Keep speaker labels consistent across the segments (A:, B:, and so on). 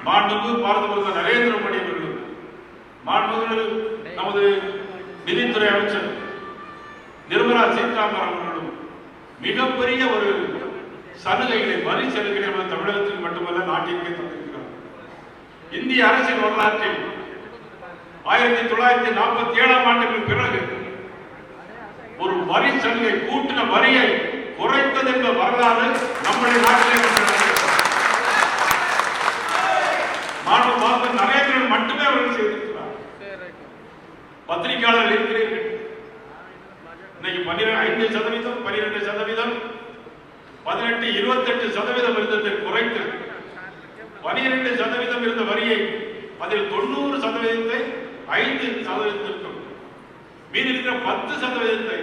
A: மாண்புமிகு பாரத பிரதமர் நரேந்திர மோடி அவர்களும், மாண்புமிகு நமது நிதித்துறை அமைச்சர் நிர்மலா சீதாராமன் அவர்களும் மிகப்பெரிய ஒரு சலுகைகளை, வரி சலுகைகளை தமிழகத்துக்கு மட்டுமல்ல நாட்டிற்கே தந்திருக்கிறார். இந்திய அரசியல் வரலாற்றில் 1947ஆம் ஆண்டுக்கு பிறகு ஒரு வரி சலுகை, கூட்டின வரியை குறைத்தது என்ற வரலாறு நம்முடைய நாட்டிலே மாண்புமிகு நரேந்திரன் மட்டுமே அவர்கள் செய்திருக்கிறார். பத்திரிகையாளர்கள் இருக்கிறீர்கள், இன்னைக்கு 5%, 12%, 18, 28% இருந்ததை குறைத்து 12% இருந்த வரியை அதில் 90%, 5% மீதி இருக்கிற 10%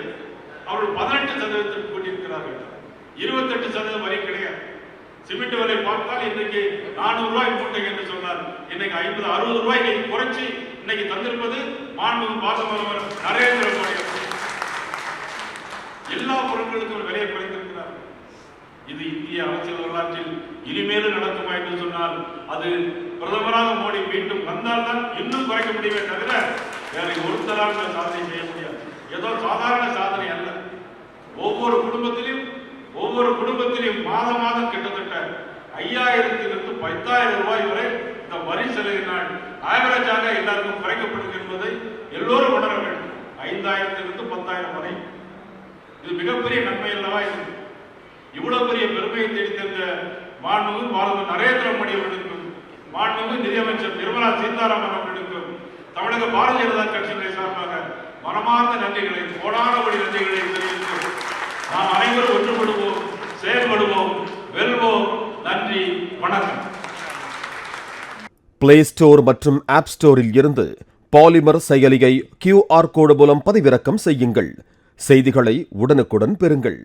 A: அவர்கள் 18% கூட்டியிருக்கிறார்கள். 28% வரி கிடையாது. சிமெண்ட் விலை பார்த்தால் இன்றைக்கு 400 ரூபாய் மூட்டை என்று சொன்னார், இன்னைக்கு 50, 60 ரூபாய் குறைச்சி இன்னைக்கு தந்திருப்பது மாண்புமிகு பாரத பிரதமர் நரேந்திர மோடி. எல்லா பொருட்களுக்கும் விலையை குறைத்திருக்கிறார். இது இந்திய அரசியல் வரலாற்றில் இனிமேலும் நடக்குமா என்று சொன்னால் அது பிரதமராக மோடி மீண்டும் வந்தால்தான் இன்னும் குறைக்க முடியுமே தவிர வேற ஒருத்தரால் சாதனை செய்ய முடியாது. ஏதோ சாதாரண சாதனை அல்ல. ஒவ்வொரு குடும்பத்திலும் மாதம் கிட்டத்தட்ட 5000 - 10,000 ரூபாய் வரை இந்த வரி சலுகையினால் ஆவரேஜாக எல்லாருக்கும் குறைக்கப்படுகிறது என்பதை எல்லோரும் உணர வேண்டும். 5000 - 10,000 வரை இது மிகப்பெரிய நன்மை அல்லவா? இவ்வளவு பெரிய பெருமையை தேடித்தந்த மாண்புமிகு பாரத நரேந்திர மோடி அவர்களுக்கும், மாண்புமிகு நிதியமைச்சர் நிர்மலா சீதாராமன் அவர்களுக்கும் தமிழக பாரதிய ஜனதா கட்சியினுடைய சார்பாக மனமார்ந்த நன்றிகளை, கோடானபடி நன்றிகளை தெரிவித்து நாம் அனைவரும் ஒன்றுபடுவோம், செயல்படுவோம், வெல்வோம். நன்றி, வணக்கம்.
B: பிளே ஸ்டோர் மற்றும் ஆப் ஸ்டோரில் இருந்து பாலிமர் செயலியை QR கோடு மூலம் பதிவிறக்கம் செய்யுங்கள். செய்திகளை உடனுக்குடன் பெறுங்கள்.